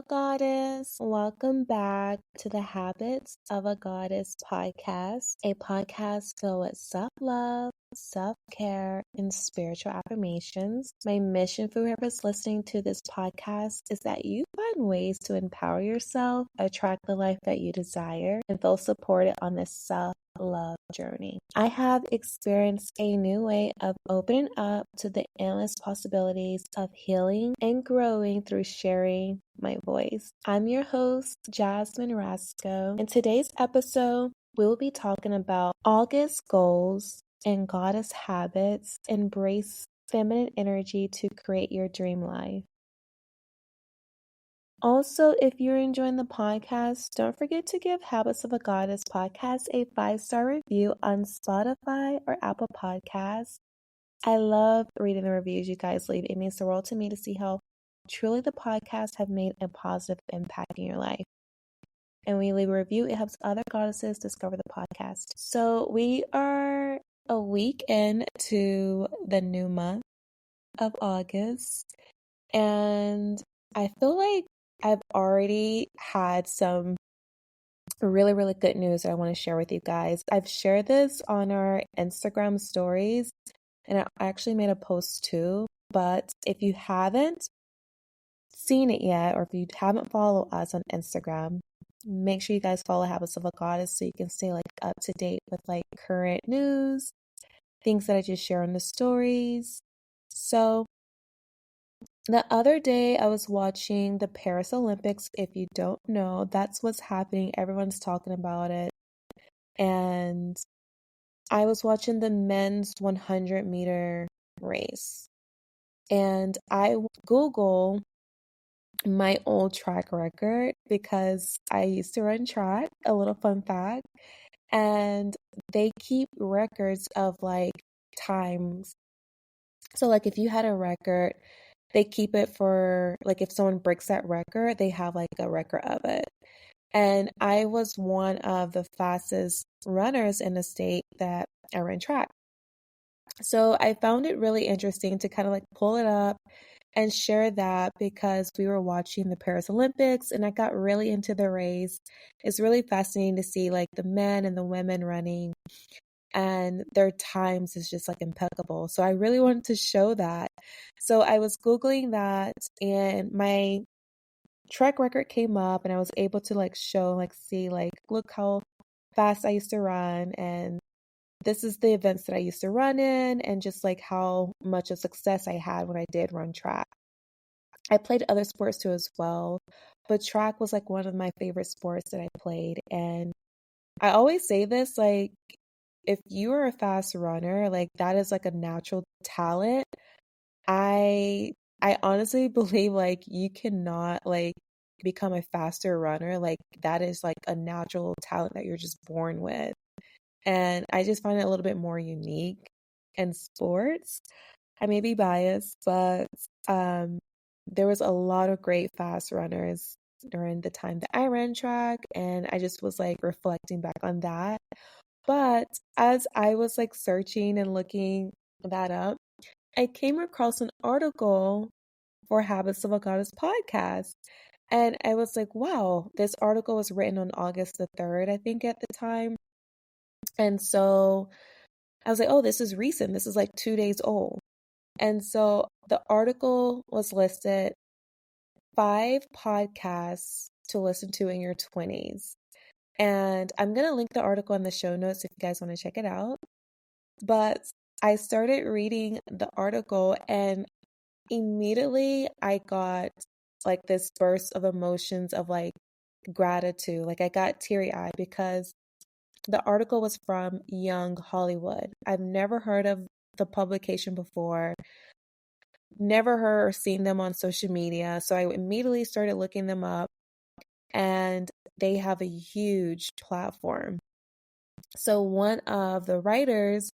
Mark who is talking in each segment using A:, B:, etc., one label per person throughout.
A: Goddess. Welcome back to the Habits of a Goddess podcast, a podcast filled with self love, self care, and spiritual affirmations. My mission for whoever's listening to this podcast is that you find ways to empower yourself, attract the life that you desire, and feel supported on this self-love journey. I have experienced a new way of opening up to the endless possibilities of healing and growing through sharing my voice. I'm your host, Jasmine Rasco. In today's episode, we'll be talking about August goals and goddess habits. Embrace feminine energy to create your dream life. Also, if you're enjoying the podcast, don't forget to give Habits of a Goddess podcast a 5-star review on Spotify or Apple Podcasts. I love reading the reviews you guys leave. It means the world to me to see how truly the podcasts have made a positive impact in your life. And when you leave a review, it helps other goddesses discover the podcast. So we are a week into the new month of August, and I feel like I've already had some really, really good news that I want to share with you guys. I've shared this on our Instagram stories, and I actually made a post too. But if you haven't seen it yet, or if you haven't followed us on Instagram, make sure you guys follow Habits of a Goddess so you can stay like up to date with like current news, things that I just share on the stories. So the other day I was watching the Paris Olympics. If you don't know, that's what's happening. Everyone's talking about it. And I was watching the men's 100-meter race. And I Google my old track record because I used to run track, a little fun fact. And they keep records of like times. So like if you had a record, they keep it for like if someone breaks that record, they have like a record of it. And I was one of the fastest runners in the state that I ran track. So I found it really interesting to kind of like pull it up and share that because we were watching the Paris Olympics and I got really into the race. It's really fascinating to see like the men and the women running and their times is just like impeccable. So I really wanted to show that. So I was Googling that and my track record came up and I was able to like show, like see, like look how fast I used to run and this is the events that I used to run in and just like how much of success I had when I did run track. I played other sports too as well, but track was like one of my favorite sports that I played. And I always say this, like, if you are a fast runner, like that is like a natural talent. I I honestly believe like you cannot like become a faster runner. Like that is like a natural talent that you're just born with. And I just find it a little bit more unique in sports. I may be biased, but um there was a lot of great fast runners during the time that I ran track and I just was like reflecting back on that. But as I was like searching and looking that up, I came across an article for Habits of a Goddess podcast. And I was like, wow, this article was written on August the 3rd, I think, at the time. And so I was like, oh, this is recent. This is like 2 days old. And so the article was listed 5 podcasts to listen to in your 20s. And I'm going to link the article in the show notes if you guys want to check it out. But I started reading the article and immediately I got like this burst of emotions of like gratitude. Like I got teary-eyed because the article was from Young Hollywood. I've never heard of the publication before, never heard or seen them on social media. So I immediately started looking them up and they have a huge platform. So one of the writers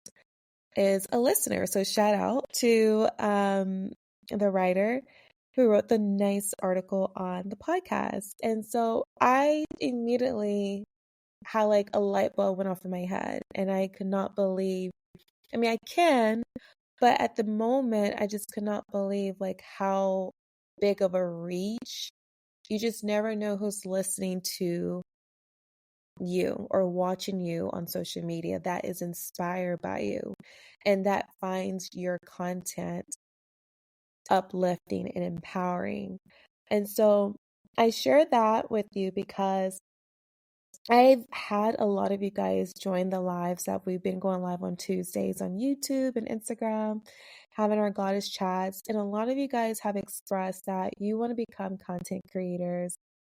A: is a listener. So shout out to the writer who wrote the nice article on the podcast. And so I immediately had like a light bulb went off in my head and I could not believe, I mean, I can, but at the moment, I just could not believe like how big of a reach You just never know who's listening to you or watching you on social media that is inspired by you and that finds your content uplifting and empowering. And so I share that with you because I've had a lot of you guys join the lives that we've been going live on Tuesdays on YouTube and Instagram, having our goddess chats. And a lot of you guys have expressed that you want to become content creators,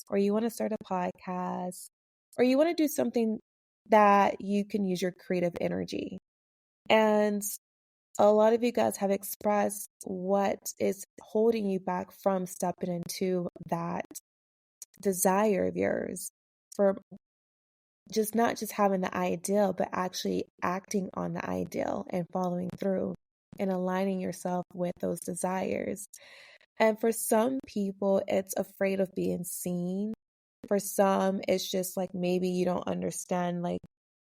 A: or you want to start a podcast, or you want to do something that you can use your creative energy. And a lot of you guys have expressed what is holding you back from stepping into that desire of yours for just not just having the ideal, but actually acting on the ideal and following through and aligning yourself with those desires. And for some people, it's afraid of being seen. For some, it's just like maybe you don't understand like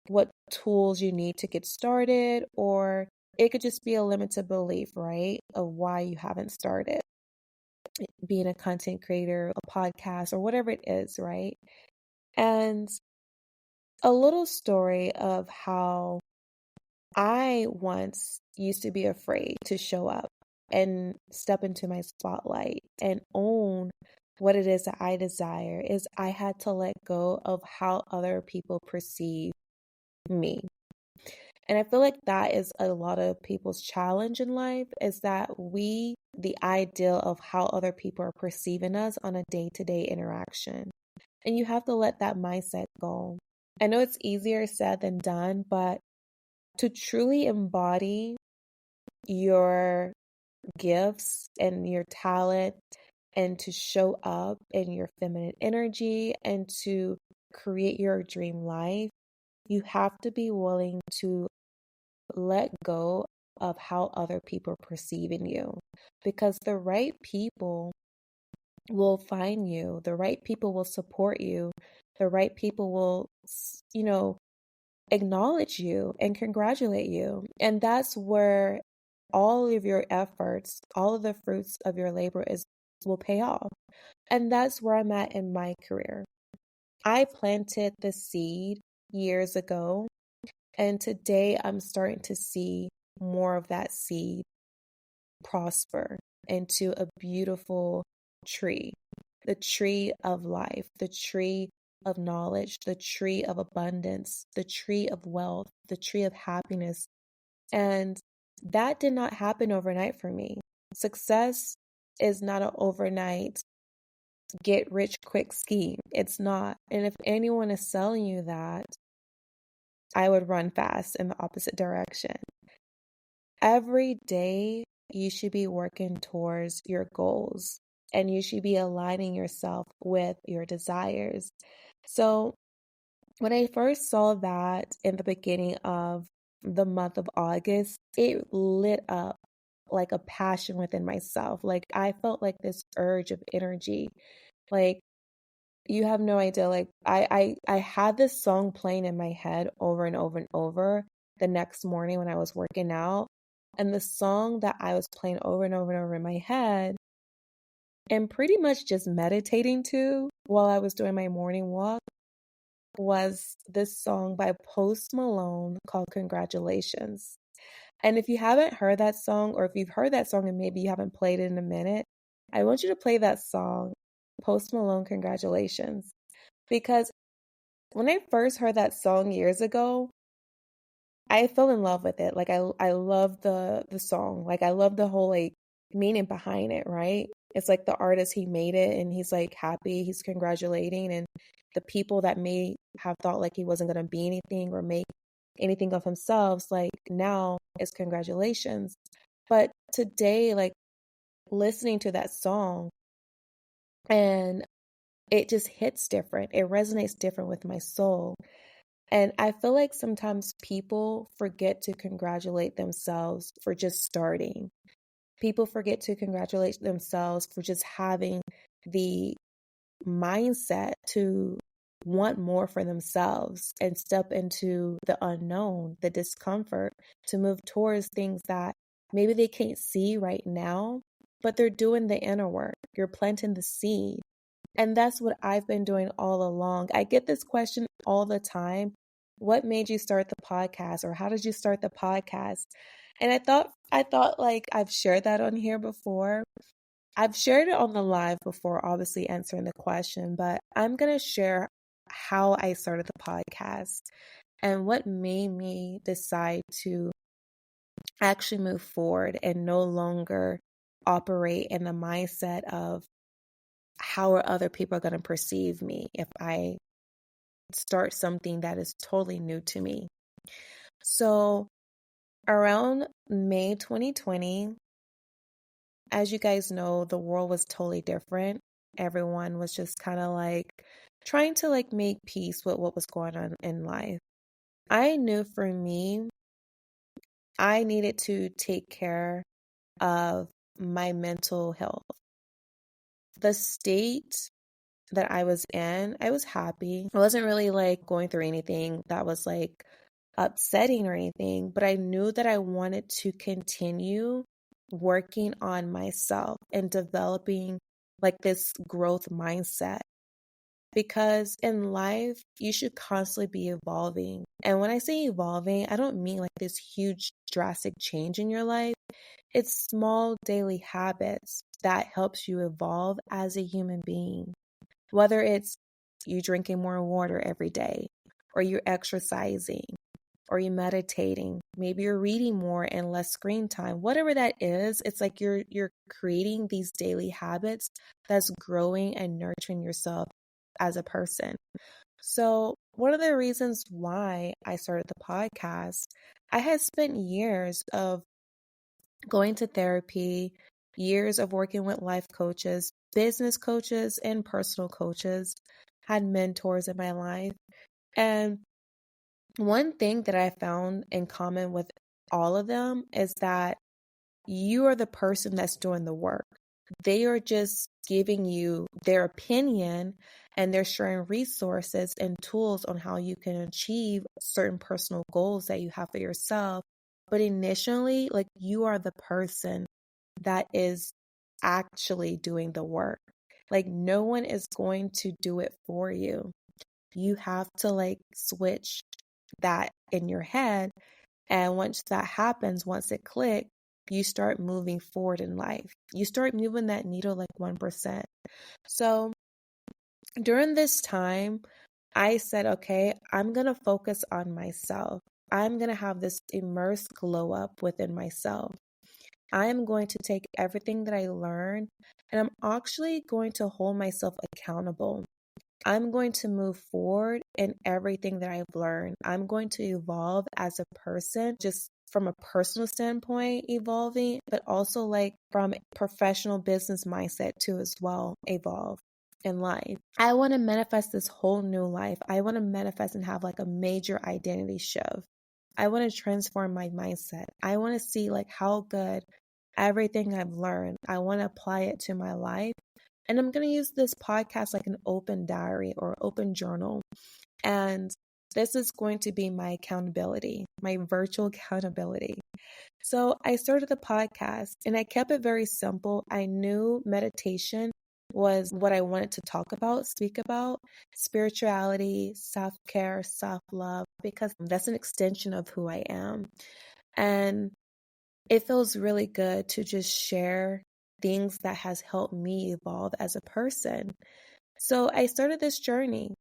A: what tools you need to get started, or it could just be a limited belief, right? Of why you haven't started being a content creator, a podcast, or whatever it is, right? And a little story of how I once used to be afraid to show up and step into my spotlight and own what it is that I desire is I had to let go of how other people perceive me. And I feel like that is a lot of people's challenge in life is that the ideal of how other people are perceiving us on a day-to-day interaction. And you have to let that mindset go. I know it's easier said than done, but to truly embody your gifts and your talent and to show up in your feminine energy and to create your dream life, you have to be willing to let go of how other people are perceiving you, because the right people will find you, the right people will support you, the right people will, acknowledge you and congratulate you. And that's where all of your efforts, all of the fruits of your labor will pay off. And that's where I'm at in my career. I planted the seed years ago, and today I'm starting to see more of that seed prosper into a beautiful tree, the tree of life, the tree of knowledge, the tree of abundance, the tree of wealth, the tree of happiness. And that did not happen overnight for me. Success is not an overnight get rich quick scheme. It's not. And if anyone is selling you that, I would run fast in the opposite direction. Every day, you should be working towards your goals and you should be aligning yourself with your desires. So, when I first saw that in the beginning of the month of August, it lit up like a passion within myself. Like, I felt like this urge of energy. Like, you have no idea. Like, I had this song playing in my head over and over and over the next morning when I was working out. And the song that I was playing over and over and over in my head and pretty much just meditating to while I was doing my morning walk was this song by Post Malone called Congratulations. And if you haven't heard that song, or if you've heard that song and maybe you haven't played it in a minute, I want you to play that song, Post Malone Congratulations. Because when I first heard that song years ago, I fell in love with it. Like I love the song. Like I love the whole like meaning behind it, right? It's like the artist, he made it and he's like happy, he's congratulating, and the people that may have thought like he wasn't gonna be anything or make anything of himself, like now it's congratulations. But today, like listening to that song and it just hits different. It resonates different with my soul. And I feel like sometimes people forget to congratulate themselves for just starting. People forget to congratulate themselves for just having the mindset to want more for themselves and step into the unknown, the discomfort, to move towards things that maybe they can't see right now, but they're doing the inner work. You're planting the seed. And that's what I've been doing all along. I get this question all the time. What made you start the podcast, or how did you start the podcast? And I thought like I've shared that on here before. I've shared it on the live before, obviously answering the question, but I'm going to share how I started the podcast and what made me decide to actually move forward and no longer operate in the mindset of how are other people going to perceive me if I start something that is totally new to me. So around May 2020, as you guys know, the world was totally different. Everyone was just kind of like trying to like make peace with what was going on in life. I knew for me, I needed to take care of my mental health. The state that I was in, I was happy. I wasn't really like going through anything that was like upsetting or anything, but I knew that I wanted to continue working on myself and developing like this growth mindset. Because in life, you should constantly be evolving. And when I say evolving, I don't mean like this huge drastic change in your life. It's small daily habits that helps you evolve as a human being. Whether it's you drinking more water every day, or you're exercising, or you're meditating, maybe you're reading more and less screen time, whatever that is, it's like you're creating these daily habits that's growing and nurturing yourself as a person. So one of the reasons why I started the podcast, I had spent years of going to therapy, years of working with life coaches, business coaches, and personal coaches, had mentors in my life. And one thing that I found in common with all of them is that you are the person that's doing the work. They are just giving you their opinion and they're sharing resources and tools on how you can achieve certain personal goals that you have for yourself. But initially, like you are the person that is actually doing the work. Like no one is going to do it for you. You have to like switch that in your head. And once that happens, once it clicks, you start moving forward in life. You start moving that needle like 1%. So during this time, I said, okay, I'm going to focus on myself. I'm going to have this immersed glow up within myself. I am going to take everything that I learned and I'm actually going to hold myself accountable. I'm going to move forward in everything that I've learned. I'm going to evolve as a person, just from a personal standpoint, evolving, but also like from a professional business mindset too, as well, evolve in life. I want to manifest this whole new life. I want to manifest and have like a major identity shift. I want to transform my mindset. I want to see like how good everything I've learned, I want to apply it to my life. And I'm going to use this podcast like an open diary or open journal. And this is going to be my accountability, my virtual accountability. So I started the podcast and I kept it very simple. I knew meditation was what I wanted to talk about, speak about, spirituality, self-care, self-love, because that's an extension of who I am. And it feels really good to just share things that has helped me evolve as a person. So I started this journey.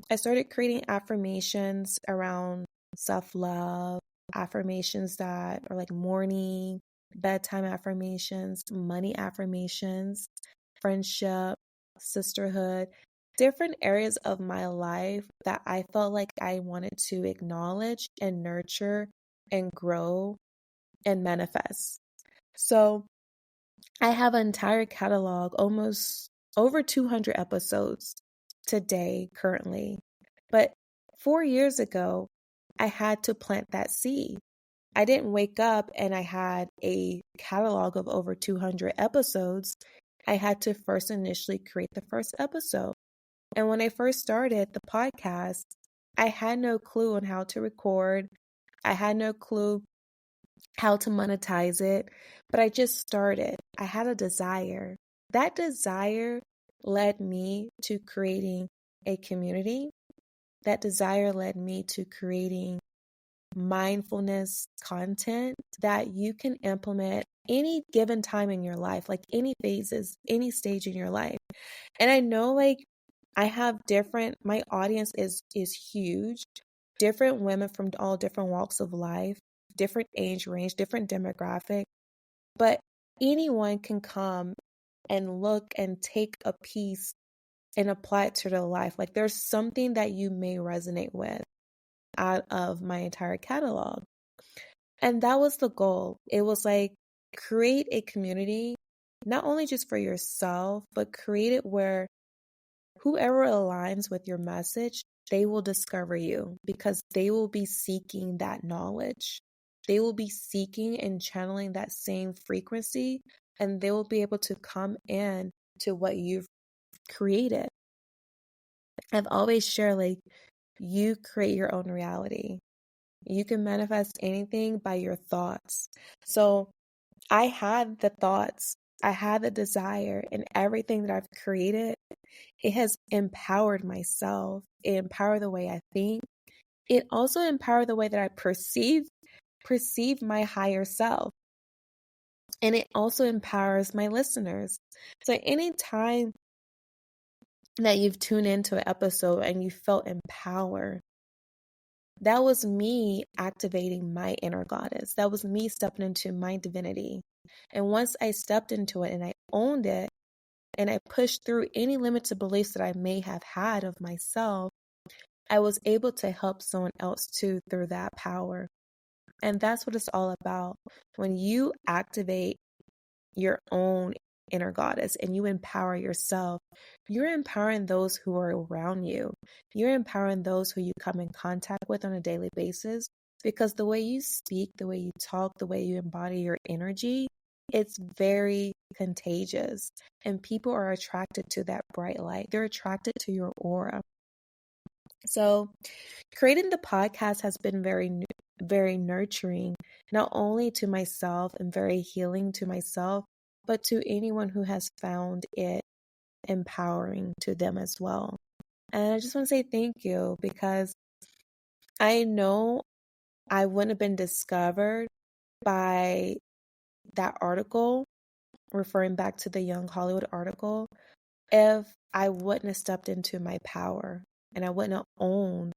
A: I started creating affirmations around self-love, affirmations that are like morning, bedtime affirmations, money affirmations, friendship, sisterhood, different areas of my life that I felt like I wanted to acknowledge and nurture and grow and manifest. So I have an entire catalog, almost over 200 episodes today, currently. But 4 years ago, I had to plant that seed. I didn't wake up and I had a catalog of over 200 episodes. I had to first initially create the first episode. And when I first started the podcast, I had no clue on how to record. I had no clue how to monetize it, but I just started. I had a desire. That desire led me to creating a community. That desire led me to creating mindfulness content that you can implement any given time in your life, like any phases, any stage in your life. And I know I have my audience is huge, different women from all different walks of life, different age range, different demographic, but anyone can come and look and take a piece and apply it to their life. Like there's something that you may resonate with out of my entire catalog. And that was the goal. It was like create a community, not only just for yourself, but create it where whoever aligns with your message, they will discover you because they will be seeking that knowledge. They will be seeking and channeling that same frequency, and they will be able to come in to what you've created. I've always shared you create your own reality. You can manifest anything by your thoughts. So I had the thoughts, I had the desire, and everything that I've created, it has empowered myself. It empowered the way I think. It also empowered the way that I perceive my higher self. And it also empowers my listeners. So anytime that you've tuned into an episode and you felt empowered, that was me activating my inner goddess. That was me stepping into my divinity. And once I stepped into it and I owned it and I pushed through any limited beliefs that I may have had of myself, I was able to help someone else too through that power. And that's what it's all about. When you activate your own inner goddess and you empower yourself, you're empowering those who are around you. You're empowering those who you come in contact with on a daily basis, because the way you speak, the way you talk, the way you embody your energy, it's very contagious, and people are attracted to that bright light. They're attracted to your aura. So creating the podcast has been very nurturing, not only to myself and very healing to myself, but to anyone who has found it empowering to them as well. And I just want to say thank you, because I know I wouldn't have been discovered by that article, referring back to the Young Hollywood article, if I wouldn't have stepped into my power and I wouldn't have owned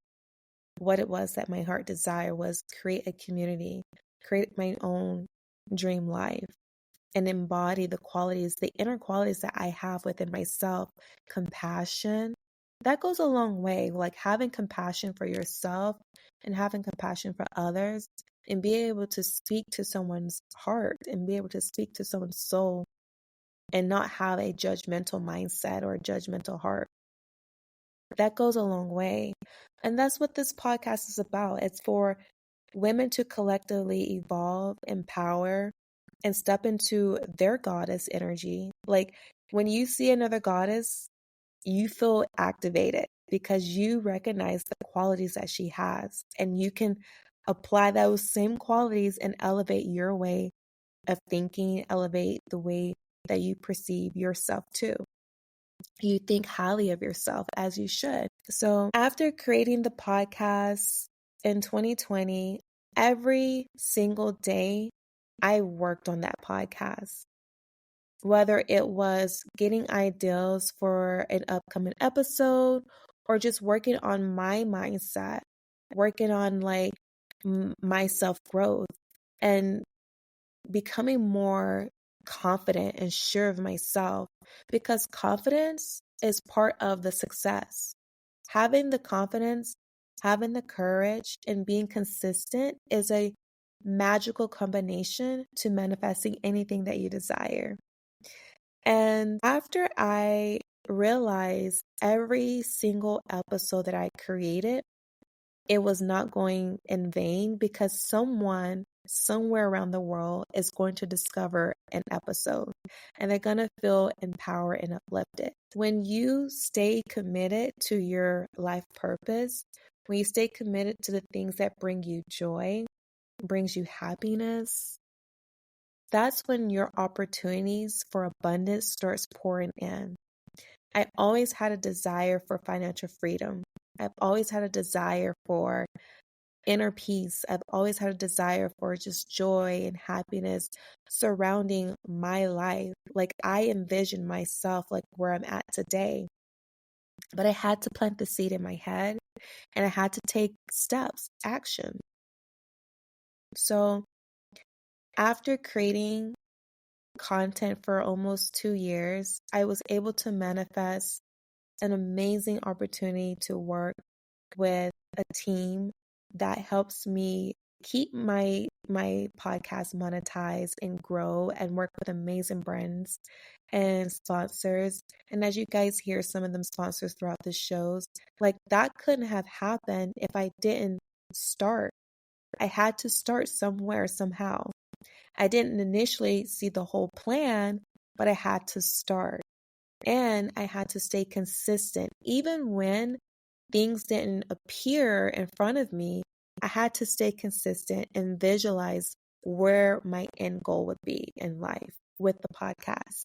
A: what it was that my heart desire was: create a community, create my own dream life, and embody the inner qualities that I have within myself. Compassion, that goes a long way. Like having compassion for yourself and having compassion for others, and be able to speak to someone's heart and be able to speak to someone's soul and not have a judgmental mindset or a judgmental heart. That goes a long way. And that's what this podcast is about. It's for women to collectively evolve, empower, and step into their goddess energy. Like when you see another goddess, you feel activated because you recognize the qualities that she has, and you can apply those same qualities and elevate your way of thinking, elevate the way that you perceive yourself too. You think highly of yourself, as you should. So after creating the podcast in 2020, every single day I worked on that podcast. Whether it was getting ideas for an upcoming episode or just working on my mindset, working on my self-growth and becoming more confident and sure of myself, because confidence is part of the success. Having the confidence, having the courage, and being consistent is a magical combination to manifesting anything that you desire. And after I realized every single episode that I created, it was not going in vain, because someone somewhere around the world is going to discover an episode and they're going to feel empowered and uplifted. When you stay committed to your life purpose, when you stay committed to the things that bring you joy, brings you happiness, that's when your opportunities for abundance starts pouring in. I always had a desire for financial freedom. I've always had a desire for inner peace. I've always had a desire for just joy and happiness surrounding my life. Like I envision myself like where I'm at today. But I had to plant the seed in my head and I had to take steps, action. So after creating content for almost 2 years, I was able to manifest an amazing opportunity to work with a team that helps me keep my podcast monetized and grow and work with amazing brands and sponsors. And as you guys hear some of them sponsors throughout the shows, like that couldn't have happened if I didn't start. I had to start somewhere, somehow. I didn't initially see the whole plan, but I had to start. And I had to stay consistent. Even when things didn't appear in front of me, I had to stay consistent and visualize where my end goal would be in life with the podcast.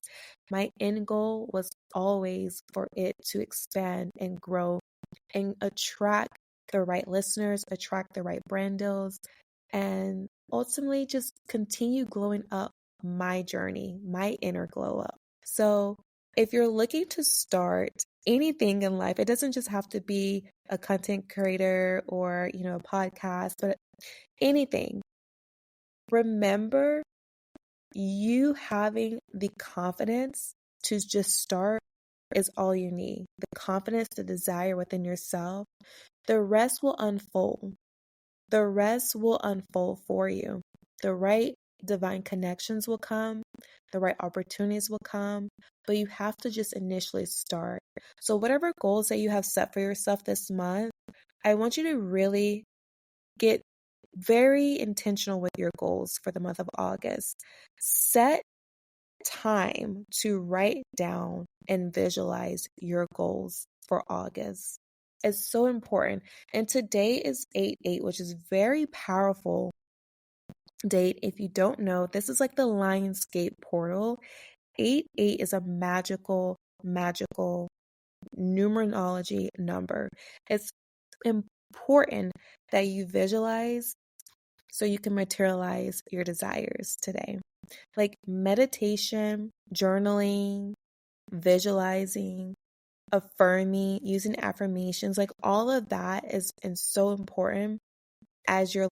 A: My end goal was always for it to expand and grow and attract the right listeners, attract the right brand deals, and ultimately just continue glowing up my journey, my inner glow up. So if you're looking to start anything in life, it doesn't just have to be a content creator or, a podcast, but anything. Remember, you having the confidence to just start is all you need. The confidence, the desire within yourself. The rest will unfold. The rest will unfold for you. The right divine connections will come. The right opportunities will come. But you have to just initially start. So whatever goals that you have set for yourself this month, I want you to really get very intentional with your goals for the month of August. Set time to write down and visualize your goals for August. It's so important. And today is 8/8, which is very powerful date. If you don't know, this is like the Lionsgate portal. 8/8 is a magical numerology number. It's important that you visualize so you can materialize your desires today. Like meditation, journaling, visualizing, affirming, using affirmations, like all of that is so important as you're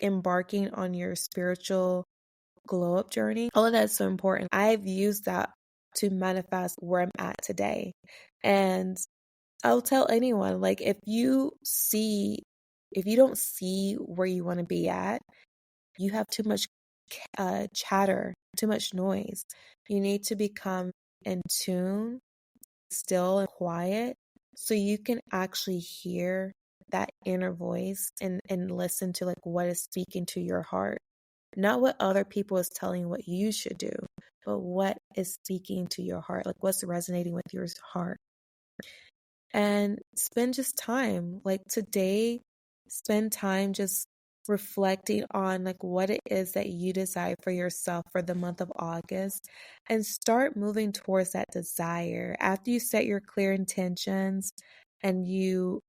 A: embarking on your spiritual glow up journey. All of that is so important. I've used that to manifest where I'm at today. And I'll tell anyone, like, if you don't see where you want to be at, you have too much chatter, too much noise. You need to become in tune, still and quiet, so you can actually hear that inner voice and listen to like what is speaking to your heart. Not what other people is telling you what you should do, but what is speaking to your heart, like what's resonating with your heart. And spend just time, like today, spend time just reflecting on like what it is that you desire for yourself for the month of August and start moving towards that desire. After you set your clear intentions and you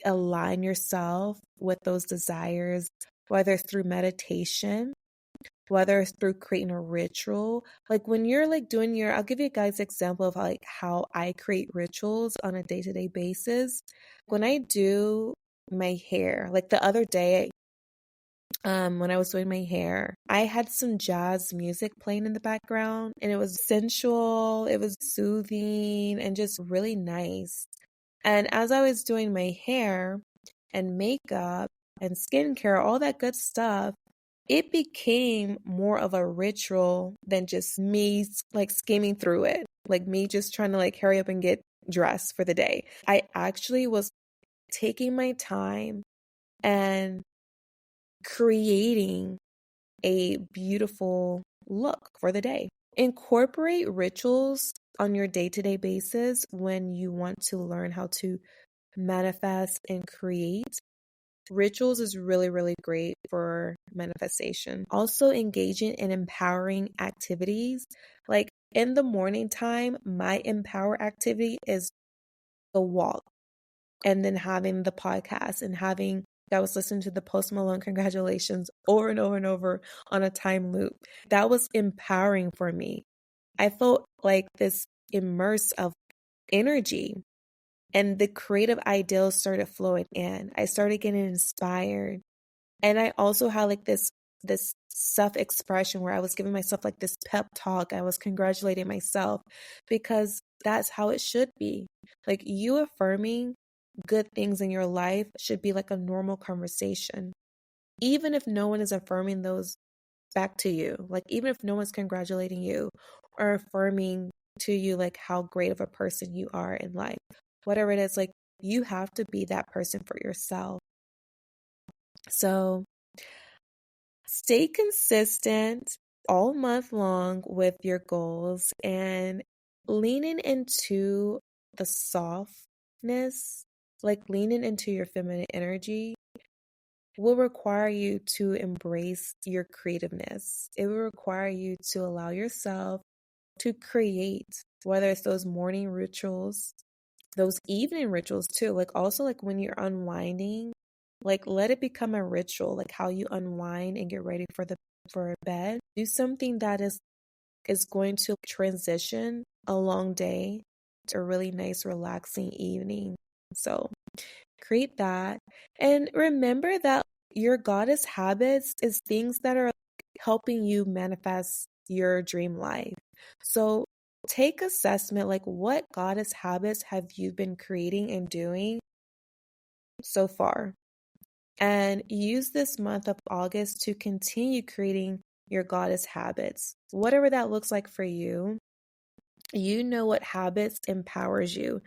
A: align yourself with those desires, whether through meditation, whether it's through creating a ritual. Like when you're like doing I'll give you guys an example of like how I create rituals on a day-to-day basis. When I do my hair, like the other day, when I was doing my hair, I had some jazz music playing in the background and it was sensual, it was soothing and just really nice. And as I was doing my hair and makeup and skincare, all that good stuff, it became more of a ritual than just me like skimming through it, like me just trying to like hurry up and get dressed for the day. I actually was taking my time and creating a beautiful look for the day. Incorporate rituals on your day-to-day basis when you want to learn how to manifest and create. Rituals is really, really great for manifestation. Also engaging in empowering activities. Like in the morning time, my empower activity is the walk, and then having the podcast and having, I was listening to the Post Malone congratulations over and over and over on a time loop. That was empowering for me. I felt like this immerse of energy, and the creative ideals started flowing in. I started getting inspired. And I also had like this self-expression where I was giving myself like this pep talk. I was congratulating myself because that's how it should be. Like, you affirming good things in your life should be like a normal conversation. Even if no one is affirming those back to you, like even if no one's congratulating you or affirming to you like how great of a person you are in life, whatever it is, like you have to be that person for yourself. So stay consistent all month long with your goals, and leaning into the softness, like leaning into your feminine energy, will require you to embrace your creativeness. It will require you to allow yourself to create, whether it's those morning rituals, those evening rituals too. Like also like when you're unwinding, like let it become a ritual, like how you unwind and get ready for bed. Do something that is going to transition a long day to a really nice relaxing evening. So create that, and remember that your goddess habits is things that are helping you manifest your dream life. So take assessment, like what goddess habits have you been creating and doing so far, and use this month of August to continue creating your goddess habits, whatever that looks like for you. You know what habits empowers you.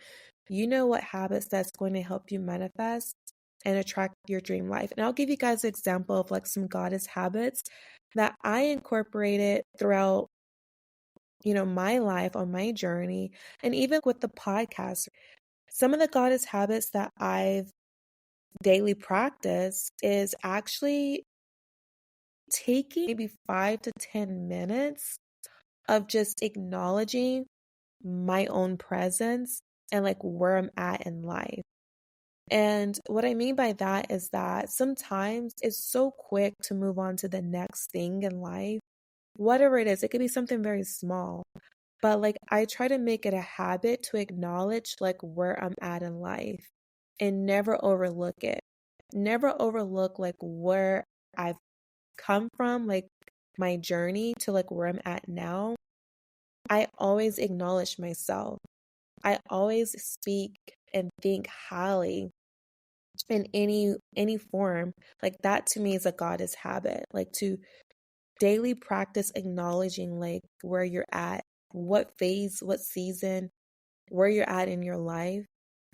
A: You know what habits that's going to help you manifest and attract your dream life. And I'll give you guys an example of like some goddess habits that I incorporated throughout, my life on my journey, and even with the podcast. Some of the goddess habits that I've daily practiced is actually taking maybe 5 to 10 minutes of just acknowledging my own presence and like where I'm at in life. And what I mean by that is that sometimes it's so quick to move on to the next thing in life, whatever it is. It could be something very small, but like I try to make it a habit to acknowledge like where I'm at in life and never overlook it. Never overlook like where I've come from, like my journey to like where I'm at now. I always acknowledge myself. I always speak and think highly in any form. Like that to me is a goddess habit, like to daily practice acknowledging like where you're at, what phase, what season, where you're at in your life,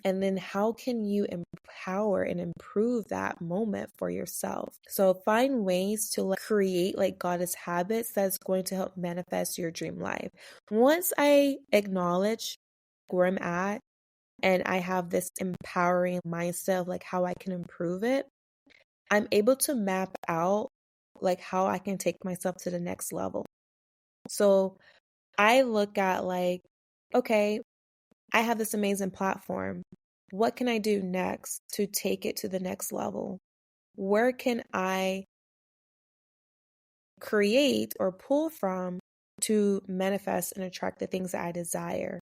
A: and then how can you empower and improve that moment for yourself. So find ways to like create like goddess habits that's going to help manifest your dream life. Once I acknowledge where I'm at and I have this empowering mindset of like how I can improve it, I'm able to map out like how I can take myself to the next level. So I look at like, okay, I have this amazing platform. What can I do next to take it to the next level? Where can I create or pull from to manifest and attract the things that I desire?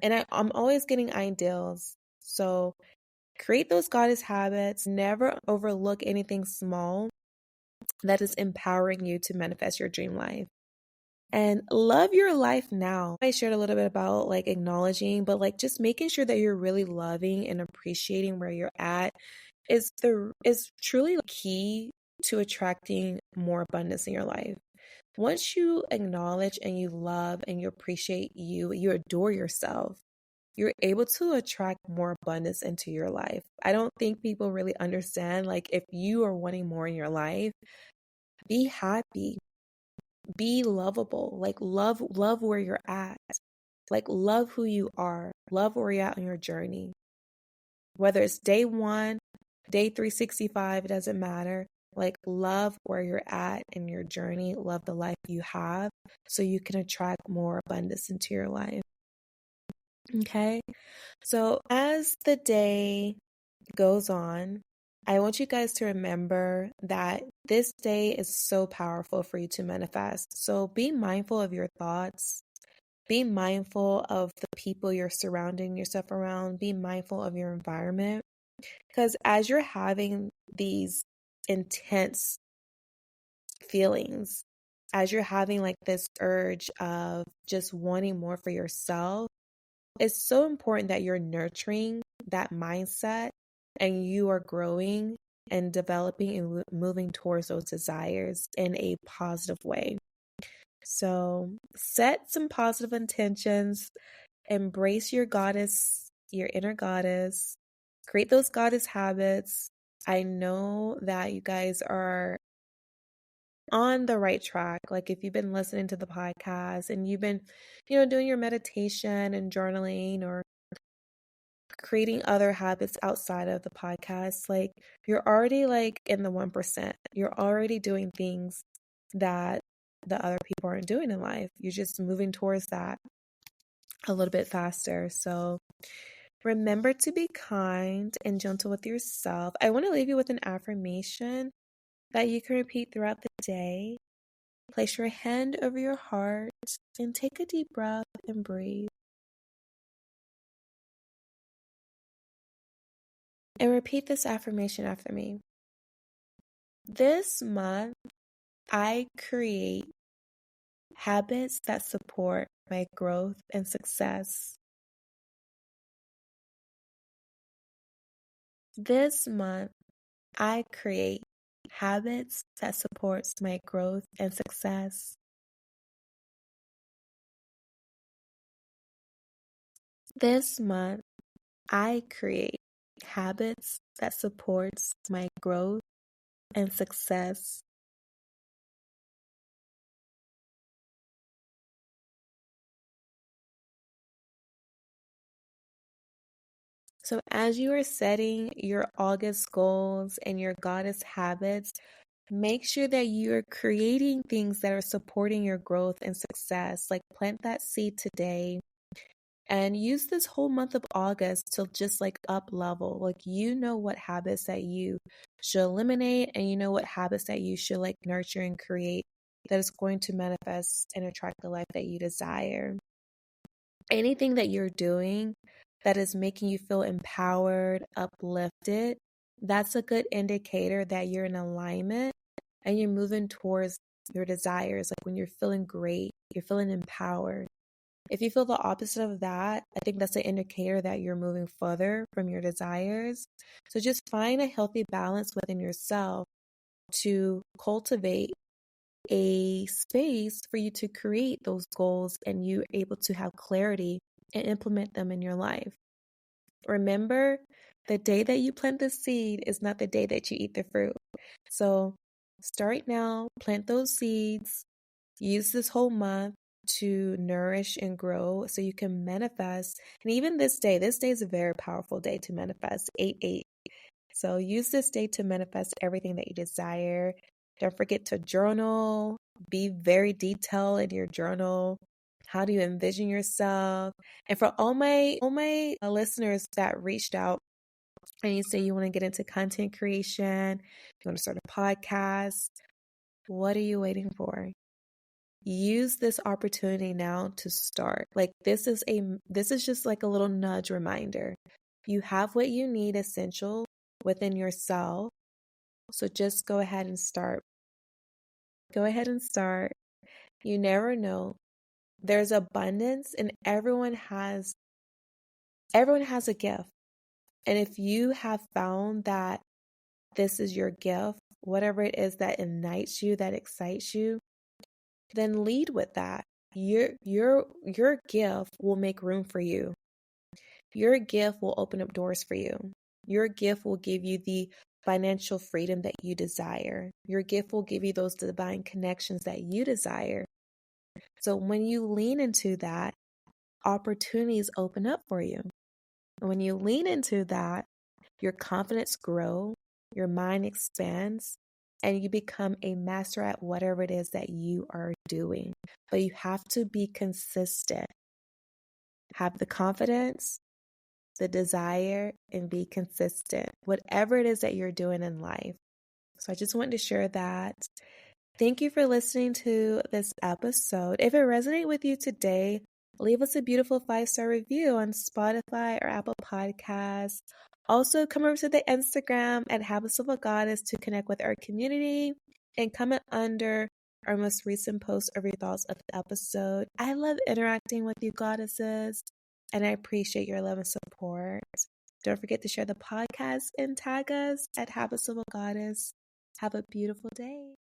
A: And I'm always getting ideals. So create those goddess habits. Never overlook anything small that is empowering you to manifest your dream life. And love your life now. I shared a little bit about like acknowledging, but like just making sure that you're really loving and appreciating where you're at is truly key to attracting more abundance in your life. Once you acknowledge and you love and you appreciate you adore yourself, you're able to attract more abundance into your life. I don't think people really understand, like, if you are wanting more in your life, be happy, be lovable, like love where you're at, like love who you are, love where you're at on your journey. Whether it's day 1, day 365, it doesn't matter. Like, love where you're at in your journey, love the life you have, so you can attract more abundance into your life. Okay? So, as the day goes on, I want you guys to remember that this day is so powerful for you to manifest. So, be mindful of your thoughts. Be mindful of the people you're surrounding yourself around. Be mindful of your environment. Because as you're having these intense feelings, as you're having like this urge of just wanting more for yourself, it's so important that you're nurturing that mindset and you are growing and developing and moving towards those desires in a positive way. So set some positive intentions, embrace your goddess, your inner goddess, create those goddess habits. I know that you guys are on the right track. Like if you've been listening to the podcast and you've been, doing your meditation and journaling or creating other habits outside of the podcast, like you're already like in the 1%. You're already doing things that the other people aren't doing in life. You're just moving towards that a little bit faster. So remember to be kind and gentle with yourself. I want to leave you with an affirmation that you can repeat throughout the day. Place your hand over your heart and take a deep breath and breathe. And repeat this affirmation after me. This month, I create habits that support my growth and success. This month, I create habits that supports my growth and success. This month, I create habits that supports my growth and success. So as you are setting your August goals and your goddess habits, make sure that you're creating things that are supporting your growth and success. Like plant that seed today and use this whole month of August to just like up level. Like what habits that you should eliminate and what habits that you should like nurture and create that is going to manifest and attract the life that you desire. Anything that you're doing that is making you feel empowered, uplifted, that's a good indicator that you're in alignment and you're moving towards your desires. Like when you're feeling great, you're feeling empowered. If you feel the opposite of that, I think that's an indicator that you're moving further from your desires. So just find a healthy balance within yourself to cultivate a space for you to create those goals and you able to have clarity and implement them in your life. Remember, the day that you plant the seed is not the day that you eat the fruit. So start now, plant those seeds, use this whole month to nourish and grow so you can manifest. And even this day is a very powerful day to manifest 8-8. So use this day to manifest everything that you desire. Don't forget to journal. Be very detailed in your journal. How do you envision yourself? And for all my listeners that reached out and you say you want to get into content creation, you want to start a podcast, what are you waiting for? Use this opportunity now to start. Like this is just like a little nudge reminder. You have what you need essential within yourself. So just go ahead and start. Go ahead and start. You never know. There's abundance and everyone has a gift. And if you have found that this is your gift, whatever it is that ignites you, that excites you, then lead with that. Your gift will make room for you. Your gift will open up doors for you. Your gift will give you the financial freedom that you desire. Your gift will give you those divine connections that you desire. So when you lean into that, opportunities open up for you. And when you lean into that, your confidence grows, your mind expands, and you become a master at whatever it is that you are doing. But you have to be consistent. Have the confidence, the desire, and be consistent, whatever it is that you're doing in life. So I just wanted to share that. Thank you for listening to this episode. If it resonated with you today, leave us a beautiful 5-star review on Spotify or Apple Podcasts. Also, come over to the Instagram at Habits of a Goddess to connect with our community and comment under our most recent post of your thoughts of the episode. I love interacting with you goddesses, and I appreciate your love and support. Don't forget to share the podcast and tag us at Habits of a Goddess. Have a beautiful day.